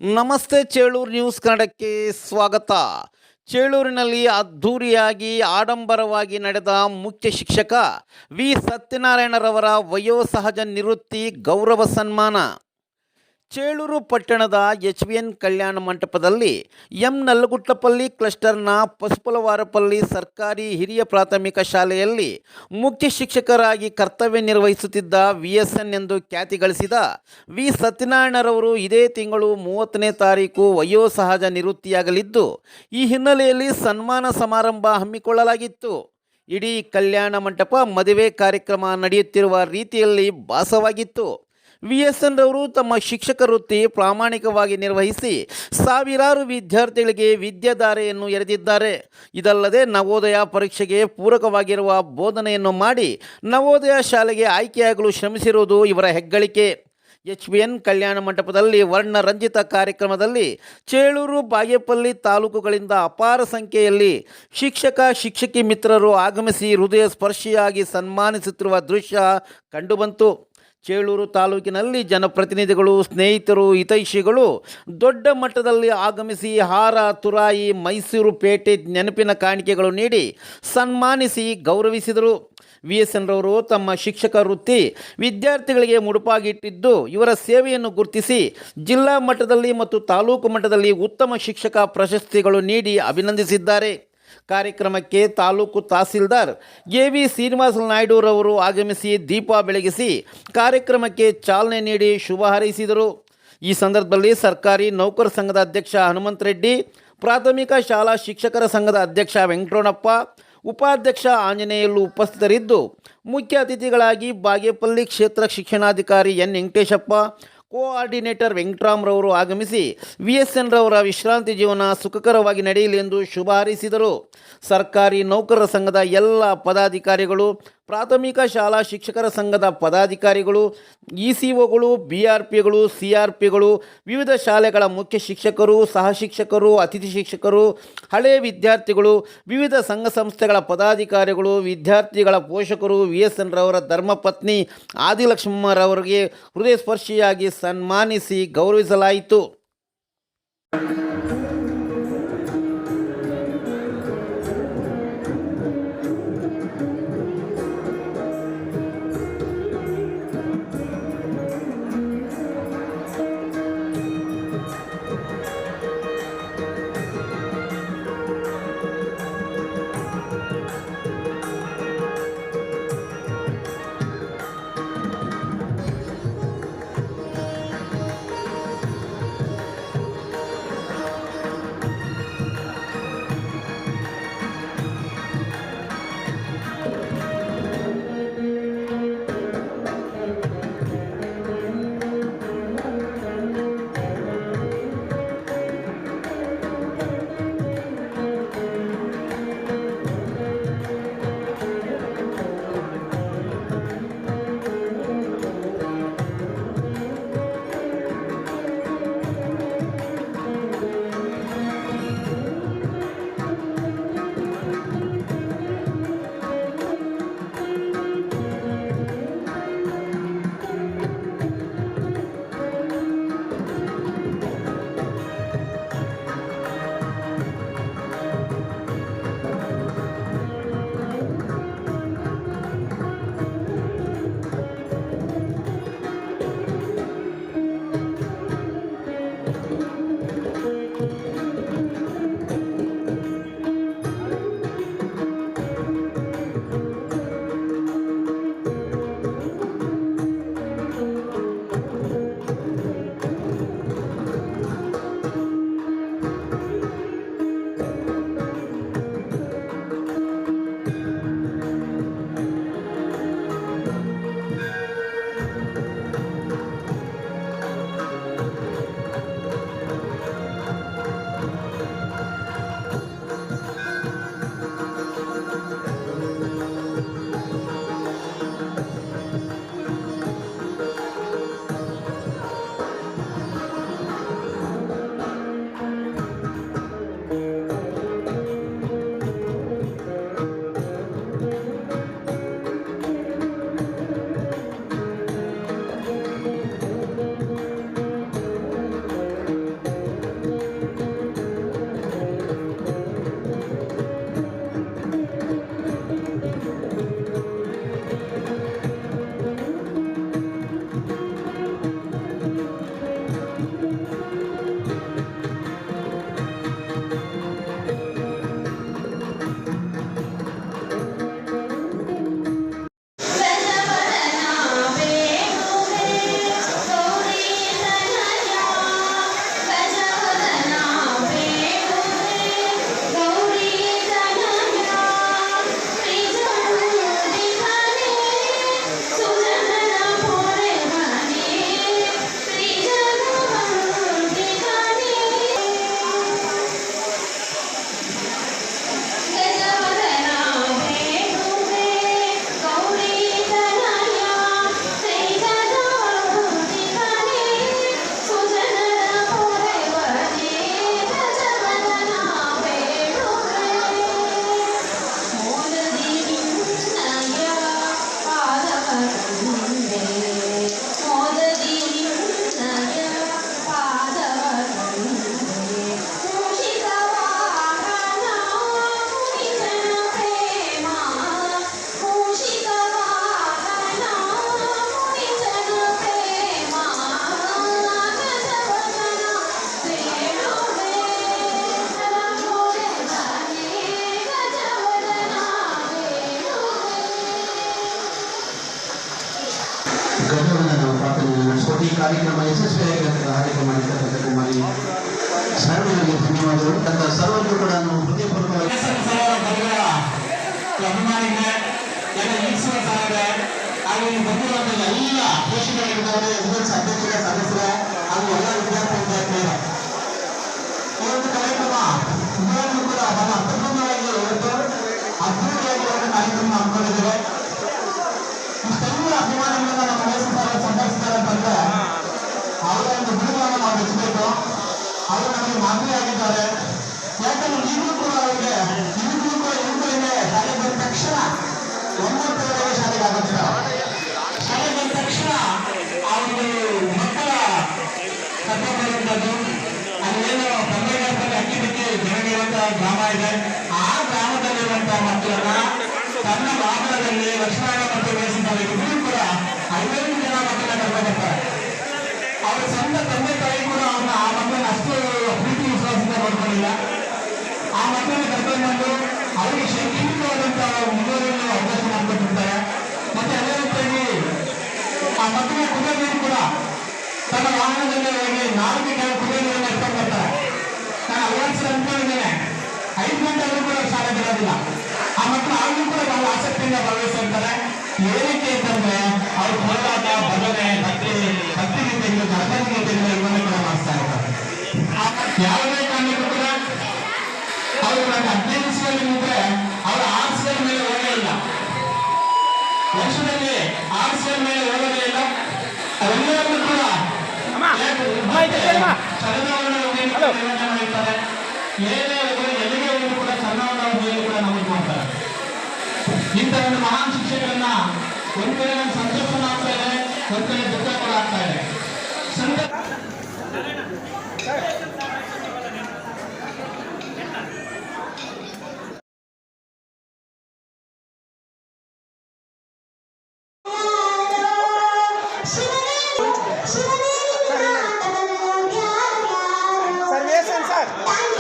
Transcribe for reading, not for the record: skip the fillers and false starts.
ನಮಸ್ತೆ ಚೇಳೂರು ನ್ಯೂಸ್ ಕನ್ನಡಕ್ಕೆ ಸ್ವಾಗತ. ಚೇಳೂರಿನಲ್ಲಿ ಅದ್ಧೂರಿಯಾಗಿ ಆಡಂಬರವಾಗಿ ನಡೆದ ಮುಖ್ಯ ಶಿಕ್ಷಕ ವಿ ಸತ್ಯನಾರಾಯಣರವರ ವಯೋಸಹಜ ನಿವೃತ್ತಿ ಗೌರವ ಸನ್ಮಾನ. ಚೇಳೂರು ಪಟ್ಟಣದ ಎಚ್.ವಿ.ಎನ್. ಕಲ್ಯಾಣ ಮಂಟಪದಲ್ಲಿ ಎಂ. ನಲ್ಲಗುಟ್ಟಪಲ್ಲಿ ಕ್ಲಸ್ಟರ್ನ ಪಸುಪುಲವಾರಪಲ್ಲಿ ಸರ್ಕಾರಿ ಹಿರಿಯ ಪ್ರಾಥಮಿಕ ಶಾಲೆಯಲ್ಲಿ ಮುಖ್ಯ ಶಿಕ್ಷಕರಾಗಿ ಕರ್ತವ್ಯ ನಿರ್ವಹಿಸುತ್ತಿದ್ದ VSN ಎಂದು ಖ್ಯಾತಿ ಗಳಿಸಿದ ವಿ ಸತ್ಯನಾರಾಯಣರವರು ಇದೇ ತಿಂಗಳು 30ನೇ ತಾರೀಕು ವಯೋಸಹಜ ನಿವೃತ್ತಿಯಾಗಲಿದ್ದು, ಈ ಹಿನ್ನೆಲೆಯಲ್ಲಿ ಸನ್ಮಾನ ಸಮಾರಂಭ ಹಮ್ಮಿಕೊಳ್ಳಲಾಗಿತ್ತು. ಇಡೀ ಕಲ್ಯಾಣ ಮಂಟಪ ಮದುವೆ ಕಾರ್ಯಕ್ರಮ ನಡೆಯುತ್ತಿರುವ ರೀತಿಯಲ್ಲಿ ಭಾಸವಾಗಿತ್ತು. VSN ರವರು ತಮ್ಮ ಶಿಕ್ಷಕ ವೃತ್ತಿ ಪ್ರಾಮಾಣಿಕವಾಗಿ ನಿರ್ವಹಿಸಿ ಸಾವಿರಾರು ವಿದ್ಯಾರ್ಥಿಗಳಿಗೆ ವಿದ್ಯಾಧಾರೆಯನ್ನು ಎರೆದಿದ್ದಾರೆ. ಇದಲ್ಲದೆ ನವೋದಯ ಪರೀಕ್ಷೆಗೆ ಪೂರಕವಾಗಿರುವ ಬೋಧನೆಯನ್ನು ಮಾಡಿ ನವೋದಯ ಶಾಲೆಗೆ ಆಯ್ಕೆಯಾಗಲು ಶ್ರಮಿಸಿರುವುದು ಇವರ ಹೆಗ್ಗಳಿಕೆ. ಎಚ್.ವಿ.ಎನ್. ಕಲ್ಯಾಣ ಮಂಟಪದಲ್ಲಿ ವರ್ಣರಂಜಿತ ಕಾರ್ಯಕ್ರಮದಲ್ಲಿ ಚೇಳೂರು, ಬಾಗೇಪಲ್ಲಿ ತಾಲೂಕುಗಳಿಂದ ಅಪಾರ ಸಂಖ್ಯೆಯಲ್ಲಿ ಶಿಕ್ಷಕಿ ಮಿತ್ರರು ಆಗಮಿಸಿ ಹೃದಯ ಸ್ಪರ್ಶಿಯಾಗಿ ಸನ್ಮಾನಿಸುತ್ತಿರುವ ದೃಶ್ಯ ಕಂಡುಬಂತು. ಚೇಳೂರು ತಾಲೂಕಿನಲ್ಲಿ ಜನಪ್ರತಿನಿಧಿಗಳು, ಸ್ನೇಹಿತರು, ಹಿತೈಷಿಗಳು ದೊಡ್ಡ ಮಟ್ಟದಲ್ಲಿ ಆಗಮಿಸಿ ಹಾರ, ತುರಾಯಿ, ಮೈಸೂರು ಪೇಟೆ ನೆನಪಿನ ಕಾಣಿಕೆಗಳು ನೀಡಿ ಸನ್ಮಾನಿಸಿ ಗೌರವಿಸಿದರು. VSN ರವರು ತಮ್ಮ ಶಿಕ್ಷಕ ವೃತ್ತಿ ವಿದ್ಯಾರ್ಥಿಗಳಿಗೆ ಮುಡುಪಾಗಿಟ್ಟಿದ್ದು, ಇವರ ಸೇವೆಯನ್ನು ಗುರುತಿಸಿ ಜಿಲ್ಲಾ ಮಟ್ಟದಲ್ಲಿ ಮತ್ತು ತಾಲೂಕು ಮಟ್ಟದಲ್ಲಿ ಉತ್ತಮ ಶಿಕ್ಷಕ ಪ್ರಶಸ್ತಿಗಳು ನೀಡಿ ಅಭಿನಂದಿಸಿದ್ದಾರೆ. ಕಾರ್ಯಕ್ರಮಕ್ಕೆ ತಾಲೂಕು ತಹಸೀಲ್ದಾರ್ ಎ.ವಿ. ಶ್ರೀನಿವಾಸ ನಾಯ್ಡುರವರು ಆಗಮಿಸಿ ದೀಪ ಬೆಳಗಿಸಿ ಕಾರ್ಯಕ್ರಮಕ್ಕೆ ಚಾಲನೆ ನೀಡಿ ಶುಭ ಹಾರೈಸಿದರು. ಈ ಸಂದರ್ಭದಲ್ಲಿ ಸರ್ಕಾರಿ ನೌಕರ ಸಂಘದ ಅಧ್ಯಕ್ಷ ಹನುಮಂತ ರೆಡ್ಡಿ, ಪ್ರಾಥಮಿಕ ಶಾಲಾ ಶಿಕ್ಷಕರ ಸಂಘದ ಅಧ್ಯಕ್ಷ ವೆಂಕಟರಮಣಪ್ಪ, ಉಪಾಧ್ಯಕ್ಷ ಆಂಜನೇಯಲು ಉಪಸ್ಥಿತರಿದ್ದು, ಮುಖ್ಯ ಅತಿಥಿಗಳಾಗಿ ಬಾಗೇಪಲ್ಲಿ ಕ್ಷೇತ್ರ ಶಿಕ್ಷಣಾಧಿಕಾರಿ ಎನ್. ವೆಂಕಟೇಶಪ್ಪ, ಕೋಆರ್ಡಿನೇಟರ್ ವೆಂಕಟರಾಮ್ರವರು ಆಗಮಿಸಿ VSN ರವರ ವಿಶ್ರಾಂತಿ ಜೀವನ ಸುಖಕರವಾಗಿ ನಡೆಯಲಿ ಎಂದು ಶುಭ ಹಾರೈಸಿದರು. ಸರ್ಕಾರಿ ನೌಕರರ ಸಂಘದ ಎಲ್ಲ ಪದಾಧಿಕಾರಿಗಳು, ಪ್ರಾಥಮಿಕ ಶಾಲಾ ಶಿಕ್ಷಕರ ಸಂಘದ ಪದಾಧಿಕಾರಿಗಳು, ECOಗಳು, BRPಗಳು, CRPಗಳು, ವಿವಿಧ ಶಾಲೆಗಳ ಮುಖ್ಯ ಶಿಕ್ಷಕರು, ಸಹ ಶಿಕ್ಷಕರು, ಅತಿಥಿ ಶಿಕ್ಷಕರು, ಹಳೆಯ ವಿದ್ಯಾರ್ಥಿಗಳು, ವಿವಿಧ ಸಂಘ ಸಂಸ್ಥೆಗಳ ಪದಾಧಿಕಾರಿಗಳು, ವಿದ್ಯಾರ್ಥಿಗಳ ಪೋಷಕರು VSN ರವರ ಧರ್ಮಪತ್ನಿ ಆದಿಲಕ್ಷ್ಮಮ್ಮರವರಿಗೆ ಹೃದಯ ಸ್ಪರ್ಶಿಯಾಗಿ ಸನ್ಮಾನಿಸಿ ಗೌರವಿಸಲಾಯಿತು. ಗೌರವವನ್ನು ನಾವು ಪ್ರಾರ್ಥನೆ ನಡೆಸಿಕೊಂಡು ಈ ಕಾರ್ಯಕ್ರಮ ಯಶಸ್ವಿಯಾಗಿ ಕಾರ್ಯಕ್ರಮ ಮಾಡಿರ್ತಕ್ಕಂಥ ಕುಮಾರಿ ಸರ್ವರಿಗೆ ಧನ್ಯವಾದಗಳು. ಅಂತ ಸರ್ವರಿಗೂ ಕೂಡ ನಾವು ಹೃದಯಪೂರ್ವಕವಾಗಿ ಅಭಿಮಾನಿಗೆ ಎಲ್ಲ ಈಶ್ವರ ಸಾಹೇಬ್ರೆ ಹಾಗೂ ಇಲ್ಲಿ ಬಂದಿರುವಂತಹ ಎಲ್ಲ ಪೋಷಕರಿದ್ದಾರೆ, ಎಸ್ ಅಧ್ಯಕ್ಷರ ಸದಸ್ಯರ ಹಾಗೂ ಎಲ್ಲ ವಿದ್ಯಾರ್ಥಿಗಳು ಇವತ್ತು ಕಾರ್ಯಕ್ರಮ ಇವೆಲ್ಲವೂ ಕೂಡ ಬಹಳ ಅತ್ಯುತ್ತಮವಾಗಿ ಇವತ್ತು ಅದ್ಭುತವಾಗಿ ಒಂದು ಕಾರ್ಯಕ್ರಮ ಹಮ್ಮಿಕೊಂಡಿದ್ದೇವೆ. ಇಷ್ಟೆಲ್ಲ ಅಭಿಮಾನಿಗಳನ್ನ ನಮ್ಮ ವಯಸ್ಸಿನ ಸಂಭವಿಸಿದ್ದಾರೆ ಅಂತಂದ್ರೆ ಅವರ ಒಂದು ಗುಣಗಳನ್ನು ನಾವು ಮೆಚ್ಚಬೇಕು. ಅವರು ನಮಗೆ ಮಾದರಿಯಾಗಿದ್ದಾರೆ. ಯಾಕಂದ್ರೆ ಈಗಲೂ ಕೂಡ ಅವರಿಗೆ ಈಗಲೂ ಕೂಡ ಇವುಗಳಿಗೆ ಶಾಲೆಗೆ ಬಂದ ತಕ್ಷಣ 9:30ಗೆ ಶಾಲೆಗೆ ಆಗುತ್ತಿಲ್ಲ. ಶಾಲೆಗೆ ಬಂದ ತಕ್ಷಣ ಆ ಒಂದು ಮಕ್ಕಳ ಕರ್ಕೊಂಡ್ಬರುವಂಥದ್ದು ಅಲ್ಲೇನೋ ಕನ್ನಡದಲ್ಲಿ ಅಕ್ಕಿ ಬಿಕ್ಕಿ ಜನಗಿರುವಂತಹ ಗ್ರಾಮ ಇದೆ. ಆ ಗ್ರಾಮದಲ್ಲಿರುವಂತಹ ಮಕ್ಕಳನ್ನ ತನ್ನ ವಾಹನದಲ್ಲಿ ಲಕ್ಷ್ಮಣ ಮತ್ತು ವಯಸ್ಸಿನಲ್ಲಿ ಇಬ್ಬರು ಕೂಡ 50 ಜನ ಮಕ್ಕಳನ್ನ ಕರ್ಕೊಂಡ್ಬರ್ತಾರೆ. ಅವರ ಸ್ವಂತ ತಂದೆ ತಾಯಿ ಕೂಡ ಅವನ್ನ ಆ ಮಕ್ಕಳನ್ನ ಅಷ್ಟು ಪ್ರೀತಿ ವಿಶ್ವಾಸದಿಂದ ನೋಡ್ಕೊಳ್ಳಿಲ್ಲ. ಆ ಮಕ್ಕಳನ್ನ ಕರ್ಕೊಂಡು ಅವರಿಗೆ ಶೈಕ್ಷಣಿಕವಾದಂತಹ ಮುಂದುವರಿಯಲು ಅವಕಾಶ ಮಾಡಿಕೊಟ್ಟಿರ್ತಾರೆ. ಮತ್ತೆ ಅದೇ ರೀತಿಯಾಗಿ ಆ ಮಕ್ಕಳ ಕುಡಿಯೋ ನೀರು ಕೂಡ ತನ್ನ ವಾಹನದಲ್ಲಿ ಹೋಗಿ 4 ಗಂಟೆ ಕುಡಿಯೋ ನೀರನ್ನು ಇಟ್ಕೊಂಡು ಬರ್ತಾರೆ. ನಾನು ಅಲ್ವಾನ್ಸ್ ಅನ್ಕೊಂಡಿದ್ದೇನೆ 5 ಗಂಟೆಗೂ ಕೂಡ ಶಾಲೆ ಬಿಡೋದಿಲ್ಲ. ಆ ಮಕ್ಕಳು ಆಗಲೂ ಕೂಡ ಬಹಳ ಆಸಕ್ತಿಯಿಂದ ಭಾಗವಹಿಸಿರ್ತಾರೆ. ಏನಕ್ಕೆ ಅಂತಂದ್ರೆ ಅವ್ರು ಹೋರಾಟ ಭಜನೆ ಭಕ್ತಿ ಗೀತೆಗಳು ಗಣಪತಿ ಗೀತೆಗಳು ಇವನ್ನ ಕೂಡ ಮಾಡಿಸ್ತಾ ಇರ್ತಾರೆ. ಯಾವುದೇ ಕಾರಣಕ್ಕೂ ಕೂಡ ಅವರು ನನ್ನ 15 ಇಸ್ವಿಯಲ್ಲಿ ನಿಂತರೆ ಅವರ ಆರ್ಟ್ಸ್ಗಳ ಮೇಲೆ ಓಡೇ ಇಲ್ಲ. ವರ್ಷದಲ್ಲಿ ಆರ್ಟ್ಸ್ಗಳ ಮೇಲೆ ಓಡೋದೇ ಇಲ್ಲ. ಅವೆಲ್ಲರೂ ಕೂಡ ಮಾಡಿರ್ತಾರೆ. ಏನೇ ಎಲ್ಲಿಗೆ ಹೋಗಿ ಕೂಡ ಚಂದ್ರವನ್ನ ಕೂಡ ನಮಗೆ ಮಾಡ್ತಾರೆ. ಇಂಥ ಒಂದು ಮಹಾನ್ ಶಿಕ್ಷಕರನ್ನ ಒಂದ್ ಕಡೆ ನಮ್ಗೆ ಸಂತೋಷ ಆಗ್ತಾ ಇದೆ, ಒಂದ್ ಕಡೆ ದುಃಖ ಕೂಡ ಆಗ್ತಾ ಇದೆ. Sir, yes, sir.